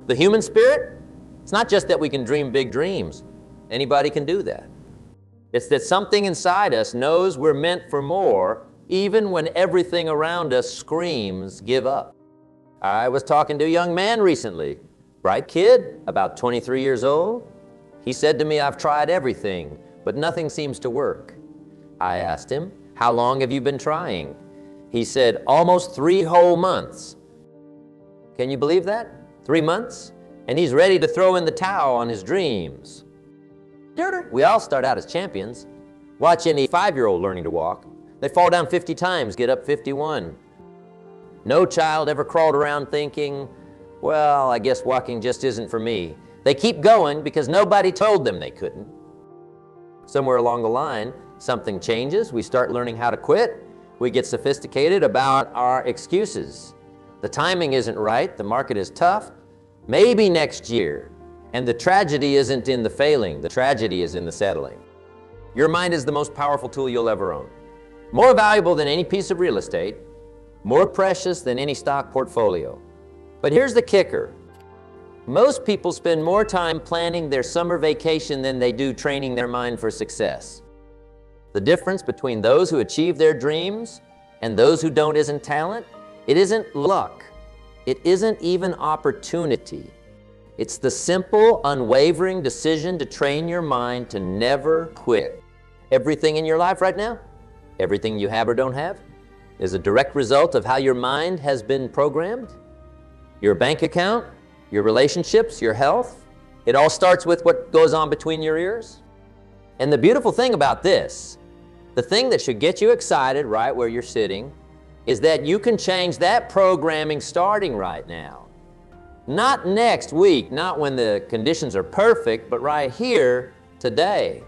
The human spirit, it's not just that we can dream big dreams. Anybody can do that. It's that something inside us knows we're meant for more, even when everything around us screams, give up. I was talking to a young man recently, bright kid, about 23 years old. He said to me, I've tried everything, but nothing seems to work. I asked him, how long have you been trying? He said, almost 3 whole months. Can you believe that? 3 months? And he's ready to throw in the towel on his dreams. We all start out as champions. Watch any 5-year-old learning to walk. They fall down 50 times, get up 51. No child ever crawled around thinking, well, I guess walking just isn't for me. They keep going because nobody told them they couldn't. Somewhere along the line, something changes. We start learning how to quit. We get sophisticated about our excuses. The timing isn't right. The market is tough. Maybe next year. And the tragedy isn't in the failing. The tragedy is in the settling. Your mind is the most powerful tool you'll ever own. More valuable than any piece of real estate. More precious than any stock portfolio. But here's the kicker. Most people spend more time planning their summer vacation than they do training their mind for success. The difference between those who achieve their dreams and those who don't isn't talent. It isn't luck. It isn't even opportunity. It's the simple, unwavering decision to train your mind to never quit. Everything in your life right now, everything you have or don't have, is a direct result of how your mind has been programmed. Your bank account, your relationships, your health, it all starts with what goes on between your ears. And the beautiful thing about this, the thing that should get you excited right where you're sitting, is that you can change that programming starting right now. Not next week, not when the conditions are perfect, but right here, today.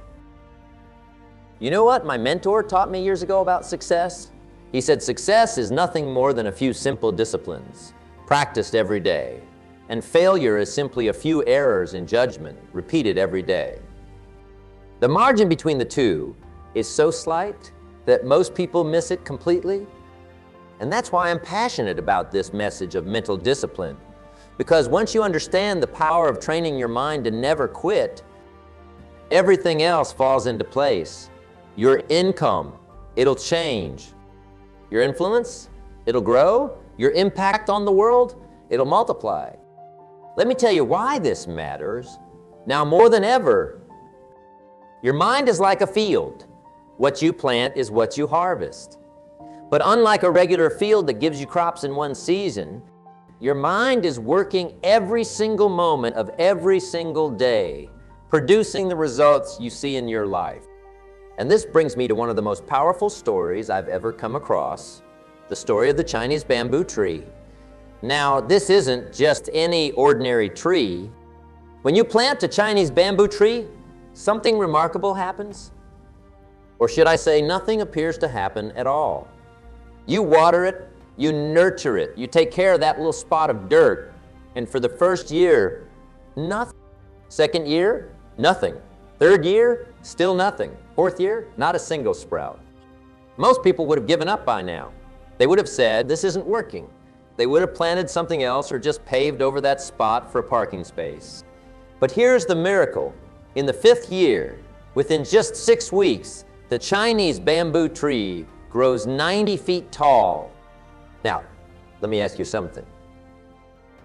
You know what my mentor taught me years ago about success? He said, success is nothing more than a few simple disciplines, practiced every day. And failure is simply a few errors in judgment, repeated every day. The margin between the two is so slight that most people miss it completely. And that's why I'm passionate about this message of mental discipline. Because once you understand the power of training your mind to never quit, everything else falls into place. Your income, it'll change. Your influence, it'll grow. Your impact on the world, it'll multiply. Let me tell you why this matters. Now more than ever, your mind is like a field. What you plant is what you harvest. But unlike a regular field that gives you crops in one season, your mind is working every single moment of every single day, producing the results you see in your life. And this brings me to one of the most powerful stories I've ever come across, the story of the Chinese bamboo tree. Now, this isn't just any ordinary tree. When you plant a Chinese bamboo tree, something remarkable happens. Or should I say, nothing appears to happen at all. You water it, you nurture it, you take care of that little spot of dirt, and for the first year, nothing. Second year, nothing. Third year, still nothing. Fourth year, not a single sprout. Most people would have given up by now. They would have said, this isn't working. They would have planted something else or just paved over that spot for a parking space. But here's the miracle. In the 5th year, within just 6 weeks, the Chinese bamboo tree grows 90 feet tall. Now, let me ask you something.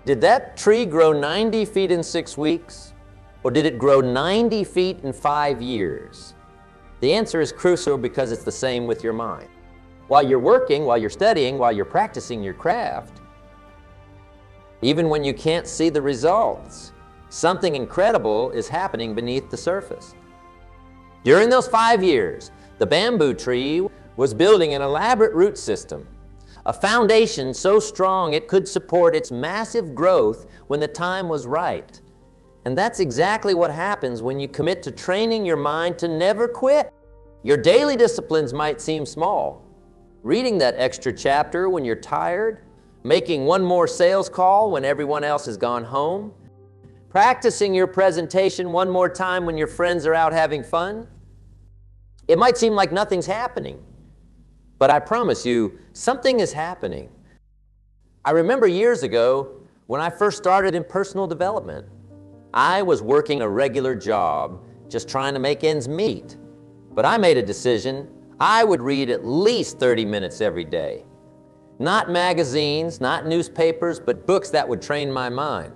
Did that tree grow 90 feet in 6 weeks? Or did it grow 90 feet in 5 years? The answer is crucial because it's the same with your mind. While you're working, while you're studying, while you're practicing your craft, even when you can't see the results, something incredible is happening beneath the surface. During those 5 years, the bamboo tree was building an elaborate root system, a foundation so strong it could support its massive growth when the time was right. And that's exactly what happens when you commit to training your mind to never quit. Your daily disciplines might seem small. Reading that extra chapter when you're tired, making one more sales call when everyone else has gone home, practicing your presentation one more time when your friends are out having fun. It might seem like nothing's happening, but I promise you, something is happening. I remember years ago When I first started in personal development, I was working a regular job, just trying to make ends meet. But I made a decision I would read at least 30 minutes every day. Not magazines, not newspapers, but books that would train my mind.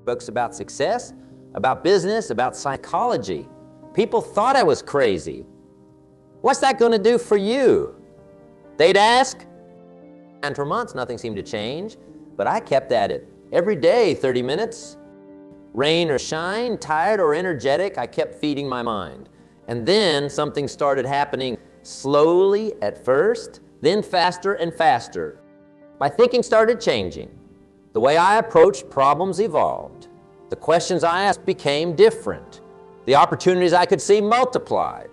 Books about success, about business, about psychology. People thought I was crazy. What's that going to do for you? They'd ask. And for months, nothing seemed to change, but I kept at it. Every day, 30 minutes. Rain or shine, tired or energetic, I kept feeding my mind. And then something started happening slowly at first, then faster and faster. My thinking started changing. The way I approached problems evolved. The questions I asked became different. The opportunities I could see multiplied.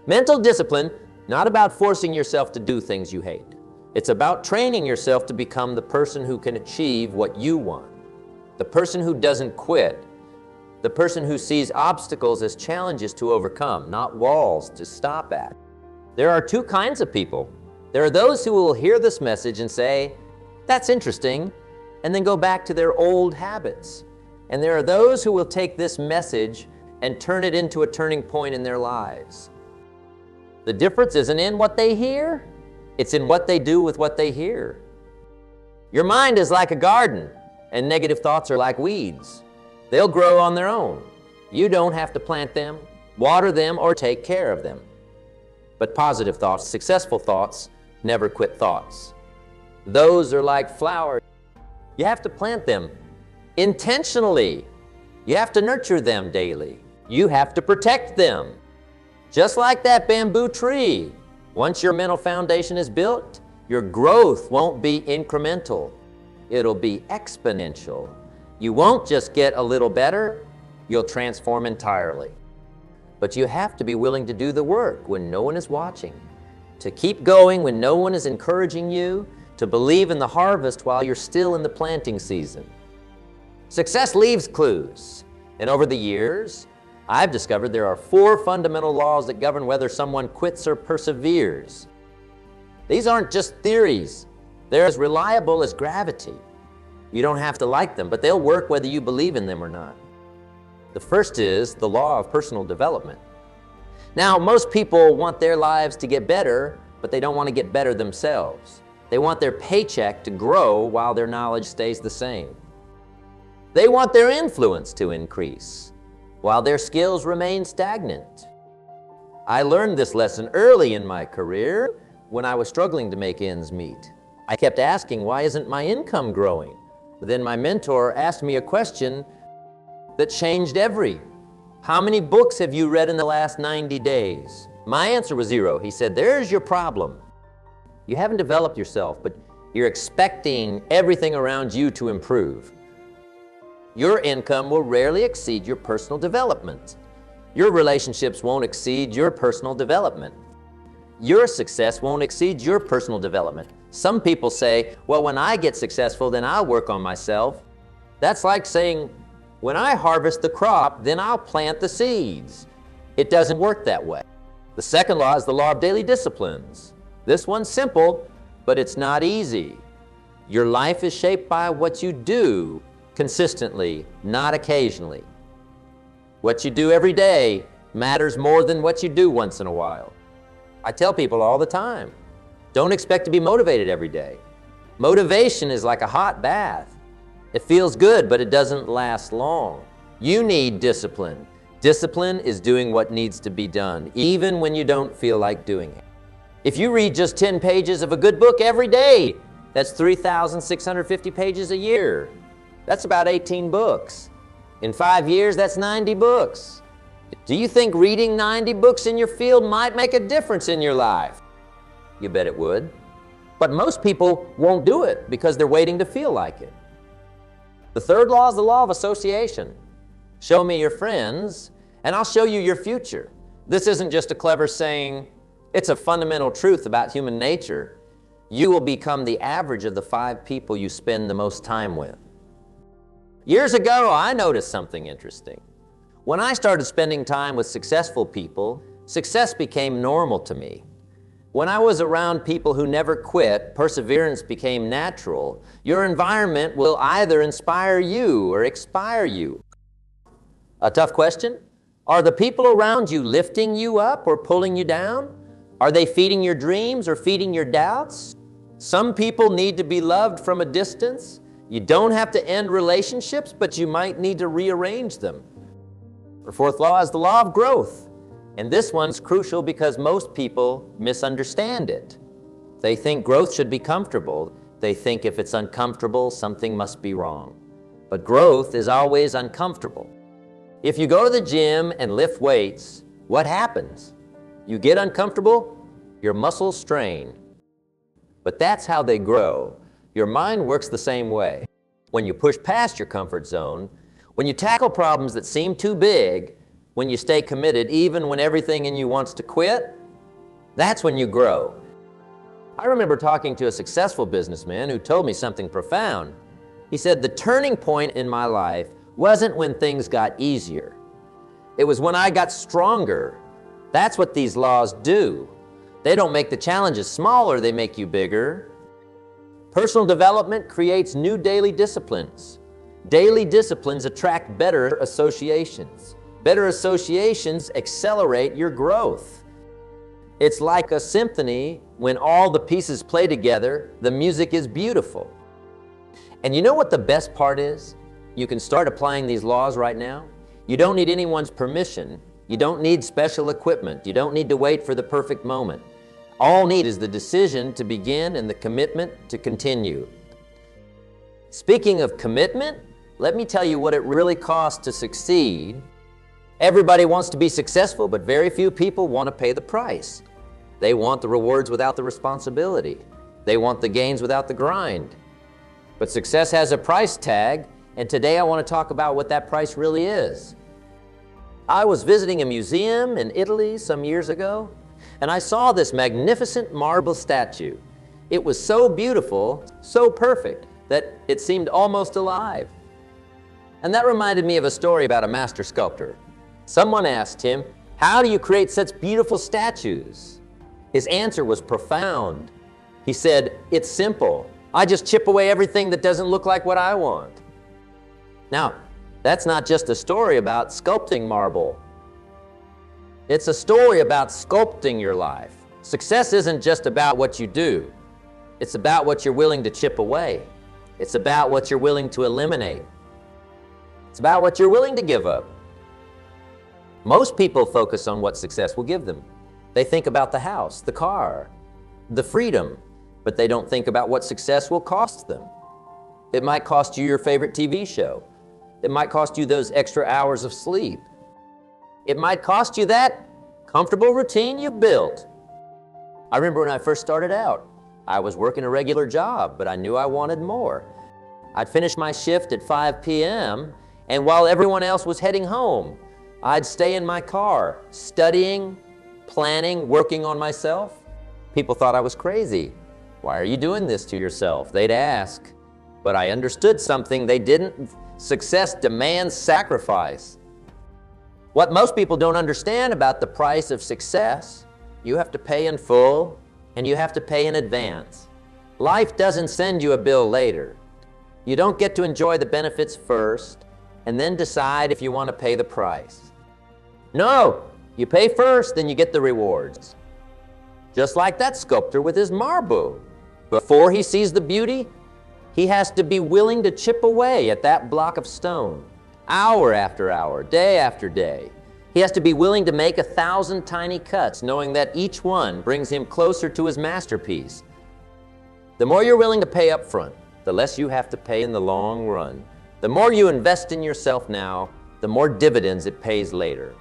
Mental discipline, not about forcing yourself to do things you hate. It's about training yourself to become the person who can achieve what you want. The person who doesn't quit. The person who sees obstacles as challenges to overcome, not walls to stop at. There are two kinds of people. There are those who will hear this message and say, "That's interesting," and then go back to their old habits. And there are those who will take this message and turn it into a turning point in their lives. The difference isn't in what they hear, it's in what they do with what they hear. Your mind is like a garden, and negative thoughts are like weeds. They'll grow on their own. You don't have to plant them, water them, or take care of them. But positive thoughts, successful thoughts, never quit thoughts. Those are like flowers. You have to plant them intentionally. You have to nurture them daily. You have to protect them. Just like that bamboo tree. Once your mental foundation is built, your growth won't be incremental. It'll be exponential. You won't just get a little better, you'll transform entirely. But you have to be willing to do the work when no one is watching, to keep going when no one is encouraging you, to believe in the harvest while you're still in the planting season. Success leaves clues, and over the years, I've discovered there are 4 fundamental laws that govern whether someone quits or perseveres. These aren't just theories. They're as reliable as gravity. You don't have to like them, but they'll work whether you believe in them or not. The first is the law of personal development. Now, most people want their lives to get better, but they don't want to get better themselves. They want their paycheck to grow while their knowledge stays the same. They want their influence to increase, while their skills remain stagnant. I learned this lesson early in my career when I was struggling to make ends meet. I kept asking, why isn't my income growing? Then my mentor asked me a question that changed how many books have you read in the last 90 days? My answer was 0. He said, there's your problem. You haven't developed yourself, but you're expecting everything around you to improve. Your income will rarely exceed your personal development. Your relationships won't exceed your personal development. Your success won't exceed your personal development. Some people say, well, when I get successful, then I'll work on myself. That's like saying, when I harvest the crop, then I'll plant the seeds. It doesn't work that way. The second law is the law of daily disciplines. This one's simple, but it's not easy. Your life is shaped by what you do consistently, not occasionally. What you do every day matters more than what you do once in a while. I tell people all the time, don't expect to be motivated every day. Motivation is like a hot bath. It feels good, but it doesn't last long. You need discipline. Discipline is doing what needs to be done, even when you don't feel like doing it. If you read just 10 pages of a good book every day, that's 3,650 pages a year. That's about 18 books. In 5 years, that's 90 books. Do you think reading 90 books in your field might make a difference in your life? You bet it would. But most people won't do it because they're waiting to feel like it. The third law is the law of association. Show me your friends, and I'll show you your future. This isn't just a clever saying. It's a fundamental truth about human nature. You will become the average of the 5 people you spend the most time with. Years ago, I noticed something interesting. When I started spending time with successful people, success became normal to me. When I was around people who never quit, perseverance became natural. Your environment will either inspire you or expire you. A tough question? Are the people around you lifting you up or pulling you down? Are they feeding your dreams or feeding your doubts? Some people need to be loved from a distance. You don't have to end relationships, but you might need to rearrange them. The fourth law is the law of growth. And this one's crucial because most people misunderstand it. They think growth should be comfortable. They think if it's uncomfortable, something must be wrong. But growth is always uncomfortable. If you go to the gym and lift weights, what happens? You get uncomfortable, your muscles strain. But that's how they grow. Your mind works the same way. When you push past your comfort zone, when you tackle problems that seem too big, when you stay committed even when everything in you wants to quit, that's when you grow. I remember talking to a successful businessman who told me something profound. He said, the turning point in my life wasn't when things got easier. It was when I got stronger. That's what these laws do. They don't make the challenges smaller, they make you bigger. Personal development creates new daily disciplines. Daily disciplines attract better associations. Better associations accelerate your growth. It's like a symphony. When all the pieces play together, the music is beautiful. And you know what the best part is? You can start applying these laws right now. You don't need anyone's permission. You don't need special equipment. You don't need to wait for the perfect moment. All you need is the decision to begin and the commitment to continue. Speaking of commitment, let me tell you what it really costs to succeed. Everybody wants to be successful, but very few people want to pay the price. They want the rewards without the responsibility. They want the gains without the grind. But success has a price tag, and today I want to talk about what that price really is. I was visiting a museum in Italy some years ago, and I saw this magnificent marble statue. It was so beautiful, so perfect, that it seemed almost alive. And that reminded me of a story about a master sculptor. Someone asked him, how do you create such beautiful statues? His answer was profound. He said, it's simple. I just chip away everything that doesn't look like what I want. Now, that's not just a story about sculpting marble. It's a story about sculpting your life. Success isn't just about what you do. It's about what you're willing to chip away. It's about what you're willing to eliminate. It's about what you're willing to give up. Most people focus on what success will give them. They think about the house, the car, the freedom, but they don't think about what success will cost them. It might cost you your favorite TV show. It might cost you those extra hours of sleep. It might cost you that comfortable routine you've built. I remember when I first started out, I was working a regular job, but I knew I wanted more. I'd finish my shift at 5 p.m., and while everyone else was heading home, I'd stay in my car, studying, planning, working on myself. People thought I was crazy. Why are you doing this to yourself? They'd ask. But I understood something they didn't. Success demands sacrifice. What most people don't understand about the price of success, you have to pay in full and you have to pay in advance. Life doesn't send you a bill later. You don't get to enjoy the benefits first and then decide if you want to pay the price. No, you pay first, then you get the rewards. Just like that sculptor with his marble. Before he sees the beauty, he has to be willing to chip away at that block of stone, hour after hour, day after day. He has to be willing to make 1,000 tiny cuts, knowing that each one brings him closer to his masterpiece. The more you're willing to pay up front, the less you have to pay in the long run. The more you invest in yourself now, the more dividends it pays later.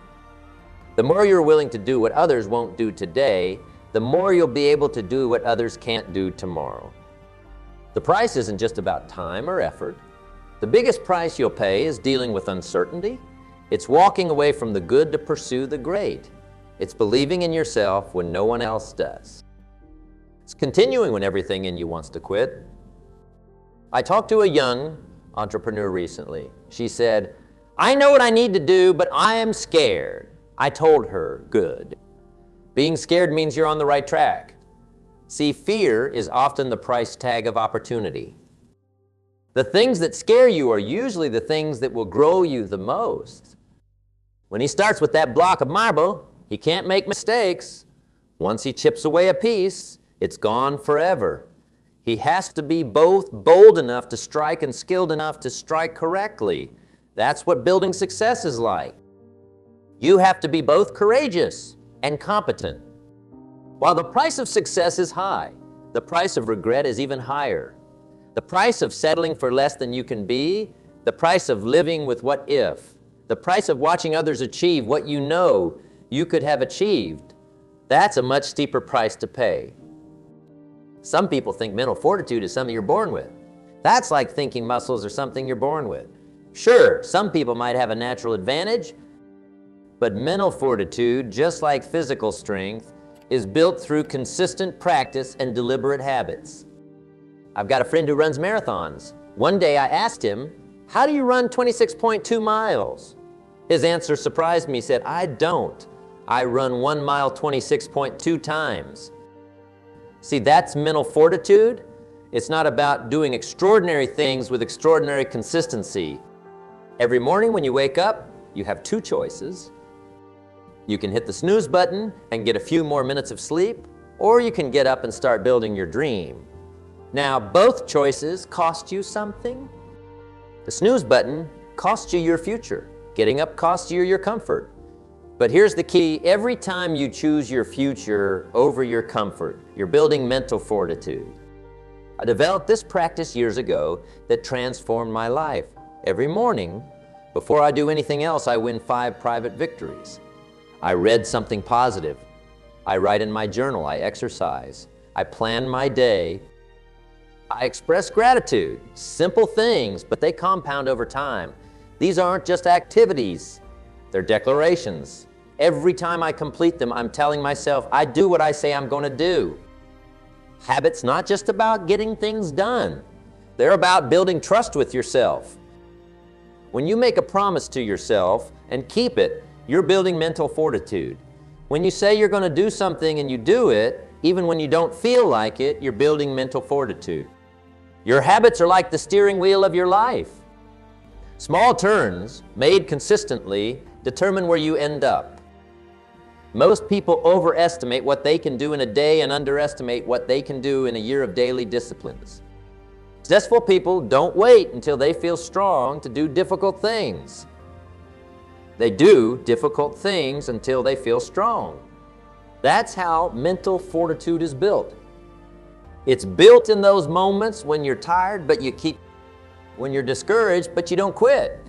The more you're willing to do what others won't do today, the more you'll be able to do what others can't do tomorrow. The price isn't just about time or effort. The biggest price you'll pay is dealing with uncertainty. It's walking away from the good to pursue the great. It's believing in yourself when no one else does. It's continuing when everything in you wants to quit. I talked to a young entrepreneur recently. She said, I know what I need to do, but I am scared. I told her, good. Being scared means you're on the right track. See, fear is often the price tag of opportunity. The things that scare you are usually the things that will grow you the most. When he starts with that block of marble, he can't make mistakes. Once he chips away a piece, it's gone forever. He has to be both bold enough to strike and skilled enough to strike correctly. That's what building success is like. You have to be both courageous and competent. While the price of success is high, the price of regret is even higher. The price of settling for less than you can be, the price of living with what if, the price of watching others achieve what you know you could have achieved, that's a much steeper price to pay. Some people think mental fortitude is something you're born with. That's like thinking muscles are something you're born with. Sure, some people might have a natural advantage, but mental fortitude, just like physical strength, is built through consistent practice and deliberate habits. I've got a friend who runs marathons. One day I asked him, "How do you run 26.2 miles?" His answer surprised me. He said, "I don't. I run 1 mile 26.2 times." See, that's mental fortitude. It's not about doing extraordinary things with extraordinary consistency. Every morning when you wake up, you have two choices. You can hit the snooze button and get a few more minutes of sleep, or you can get up and start building your dream. Now, both choices cost you something. The snooze button costs you your future. Getting up costs you your comfort. But here's the key: every time you choose your future over your comfort, you're building mental fortitude. I developed this practice years ago that transformed my life. Every morning, before I do anything else, I win 5 private victories. I read something positive. I write in my journal. I exercise. I plan my day. I express gratitude. Simple things, but they compound over time. These aren't just activities, they're declarations. Every time I complete them, I'm telling myself, I do what I say I'm going to do. Habits not just about getting things done. They're about building trust with yourself. When you make a promise to yourself and keep it, you're building mental fortitude. When you say you're going to do something and you do it, even when you don't feel like it, you're building mental fortitude. Your habits are like the steering wheel of your life. Small turns, made consistently, determine where you end up. Most people overestimate what they can do in a day and underestimate what they can do in a year of daily disciplines. Successful people don't wait until they feel strong to do difficult things. They do difficult things until they feel strong. That's how mental fortitude is built. It's built in those moments when you're tired, but you keep, when you're discouraged, but you don't quit,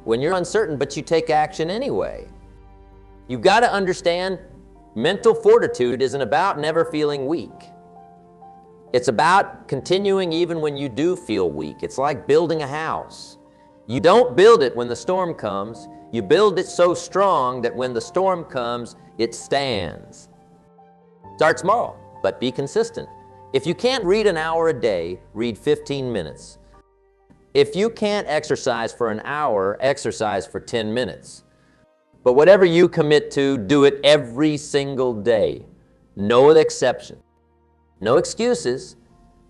when you're uncertain, but you take action anyway. You've got to understand, mental fortitude isn't about never feeling weak. It's about continuing even when you do feel weak. It's like building a house. You don't build it when the storm comes. You build it so strong that when the storm comes, it stands. Start small, but be consistent. If you can't read an hour a day, read 15 minutes. If you can't exercise for an hour, exercise for 10 minutes. But whatever you commit to, do it every single day. No exception. No excuses,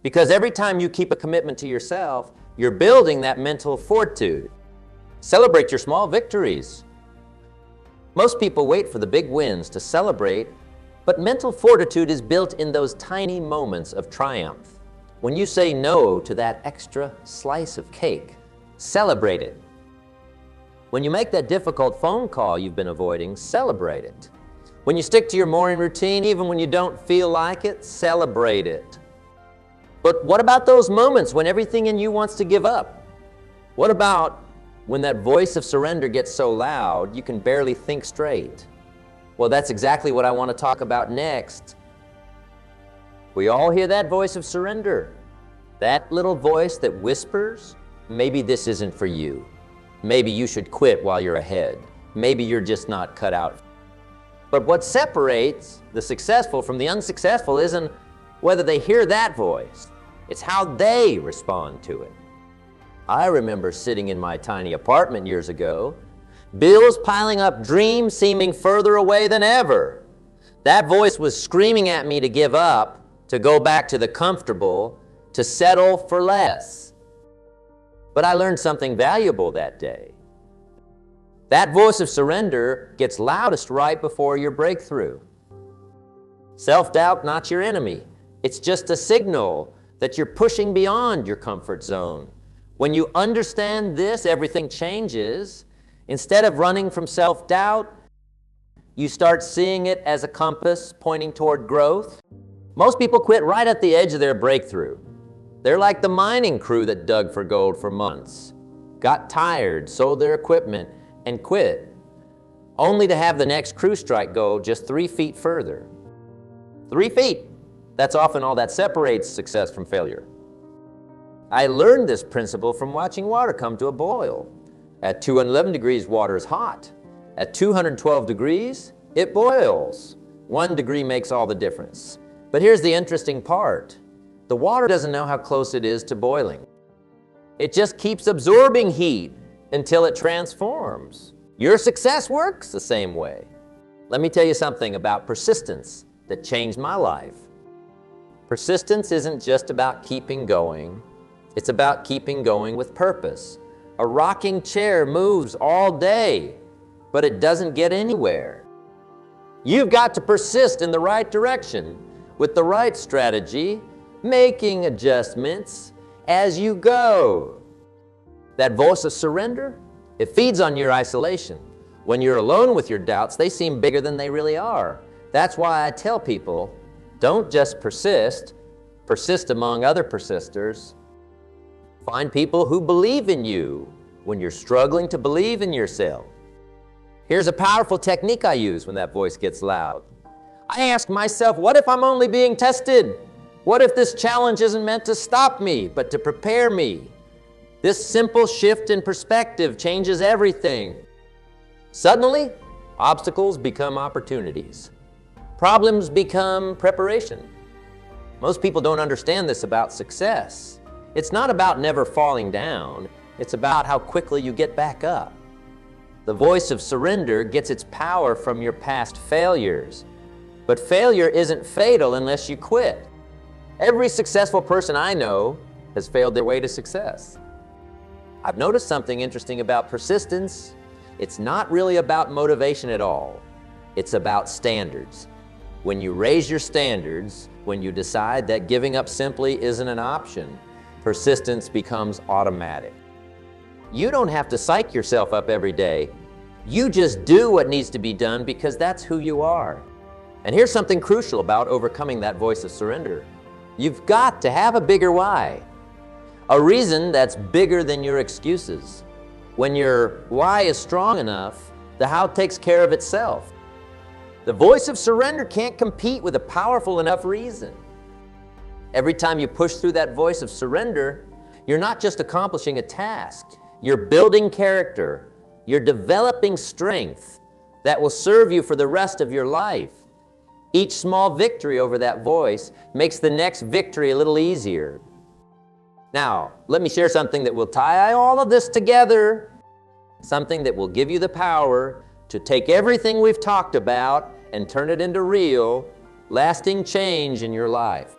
because every time you keep a commitment to yourself, you're building that mental fortitude. Celebrate your small victories. Most people wait for the big wins to celebrate, but mental fortitude is built in those tiny moments of triumph. When you say no to that extra slice of cake, celebrate it. When you make that difficult phone call you've been avoiding, celebrate it. When you stick to your morning routine, even when you don't feel like it, celebrate it. But what about those moments when everything in you wants to give up? What about when that voice of surrender gets so loud you can barely think straight? Well, that's exactly what I want to talk about next. We all hear that voice of surrender. That little voice that whispers, maybe this isn't for you. Maybe you should quit while you're ahead. Maybe you're just not cut out. But what separates the successful from the unsuccessful isn't whether they hear that voice. It's how they respond to it. I remember sitting in my tiny apartment years ago, bills piling up, dreams seeming further away than ever. That voice was screaming at me to give up, to go back to the comfortable, to settle for less. But I learned something valuable that day. That voice of surrender gets loudest right before your breakthrough. Self-doubt, not your enemy. It's just a signal that you're pushing beyond your comfort zone. When you understand this, everything changes. Instead of running from self-doubt, you start seeing it as a compass pointing toward growth. Most people quit right at the edge of their breakthrough. They're like the mining crew that dug for gold for months, got tired, sold their equipment, and quit, only to have the next crew strike gold just 3 feet further. 3 feet. That's often all that separates success from failure. I learned this principle from watching water come to a boil. At 211 degrees, water is hot. At 212 degrees, it boils. 1 degree makes all the difference. But here's the interesting part. The water doesn't know how close it is to boiling. It just keeps absorbing heat until it transforms. Your success works the same way. Let me tell you something about persistence that changed my life. Persistence isn't just about keeping going. It's about keeping going with purpose. A rocking chair moves all day, but it doesn't get anywhere. You've got to persist in the right direction with the right strategy, making adjustments as you go. That voice of surrender, it feeds on your isolation. When you're alone with your doubts, they seem bigger than they really are. That's why I tell people, don't just persist, persist among other persisters. Find people who believe in you when you're struggling to believe in yourself. Here's a powerful technique I use when that voice gets loud. I ask myself, what if I'm only being tested? What if this challenge isn't meant to stop me, but to prepare me? This simple shift in perspective changes everything. Suddenly, obstacles become opportunities. Problems become preparation. Most people don't understand this about success. It's not about never falling down. It's about how quickly you get back up. The voice of surrender gets its power from your past failures. But failure isn't fatal unless you quit. Every successful person I know has failed their way to success. I've noticed something interesting about persistence. It's not really about motivation at all. It's about standards. When you raise your standards, when you decide that giving up simply isn't an option, persistence becomes automatic. You don't have to psych yourself up every day. You just do what needs to be done because that's who you are. And here's something crucial about overcoming that voice of surrender. You've got to have a bigger why. A reason that's bigger than your excuses. When your why is strong enough, the how takes care of itself. The voice of surrender can't compete with a powerful enough reason. Every time you push through that voice of surrender, you're not just accomplishing a task, you're building character, you're developing strength that will serve you for the rest of your life. Each small victory over that voice makes the next victory a little easier. Now, let me share something that will tie all of this together, something that will give you the power to take everything we've talked about and turn it into real, lasting change in your life.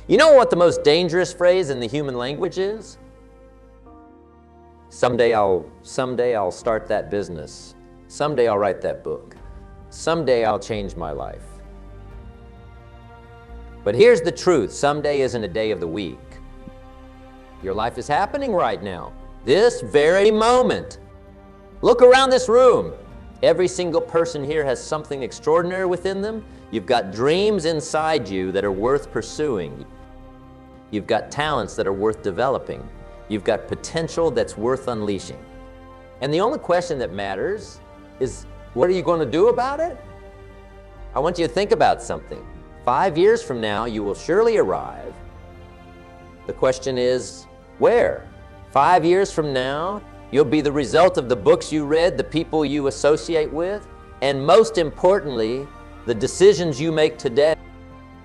You know what the most dangerous phrase in the human language is? Someday I'll start that business. Someday I'll write that book. Someday I'll change my life. But here's the truth, someday isn't a day of the week. Your life is happening right now, this very moment. Look around this room. Every single person here has something extraordinary within them. You've got dreams inside you that are worth pursuing. You've got talents that are worth developing. You've got potential that's worth unleashing. And the only question that matters is, what are you going to do about it? I want you to think about something. 5 years from now, you will surely arrive. The question is, where? 5 years from now, you'll be the result of the books you read, the people you associate with, and most importantly, the decisions you make today,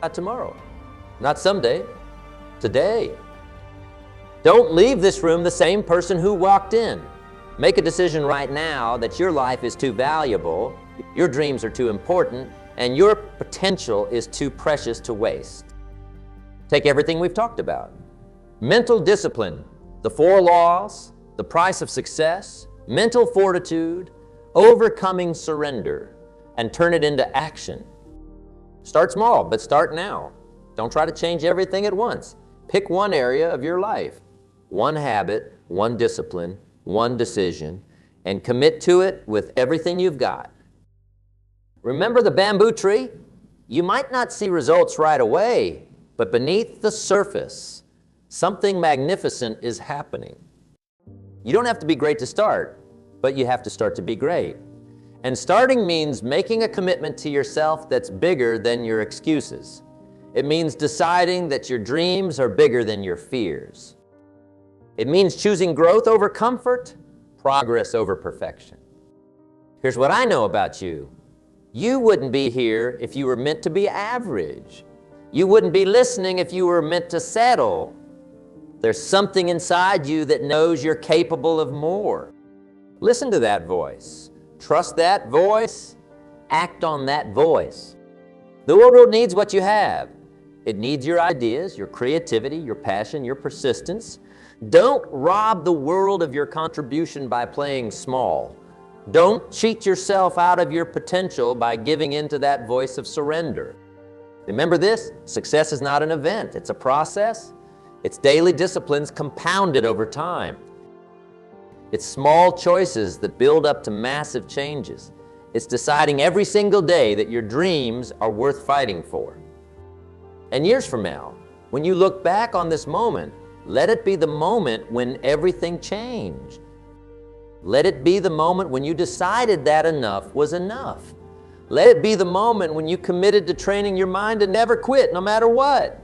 not tomorrow, not someday, today. Don't leave this room the same person who walked in. Make a decision right now that your life is too valuable, your dreams are too important, and your potential is too precious to waste. Take everything we've talked about. Mental discipline, the 4 laws, the price of success, mental fortitude, overcoming surrender, and turn it into action. Start small, but start now. Don't try to change everything at once. Pick one area of your life, one habit, one discipline, one decision, and commit to it with everything you've got. Remember the bamboo tree? You might not see results right away, but beneath the surface, something magnificent is happening. You don't have to be great to start, but you have to start to be great. And starting means making a commitment to yourself that's bigger than your excuses. It means deciding that your dreams are bigger than your fears. It means choosing growth over comfort, progress over perfection. Here's what I know about you. You wouldn't be here if you were meant to be average. You wouldn't be listening if you were meant to settle. There's something inside you that knows you're capable of more. Listen to that voice. Trust that voice. Act on that voice. The world needs what you have. It needs your ideas, your creativity, your passion, your persistence. Don't rob the world of your contribution by playing small. Don't cheat yourself out of your potential by giving in to that voice of surrender. Remember this, success is not an event, it's a process. It's daily disciplines compounded over time. It's small choices that build up to massive changes. It's deciding every single day that your dreams are worth fighting for. And years from now, when you look back on this moment, let it be the moment when everything changed. Let it be the moment when you decided that enough was enough. Let it be the moment when you committed to training your mind to never quit, no matter what.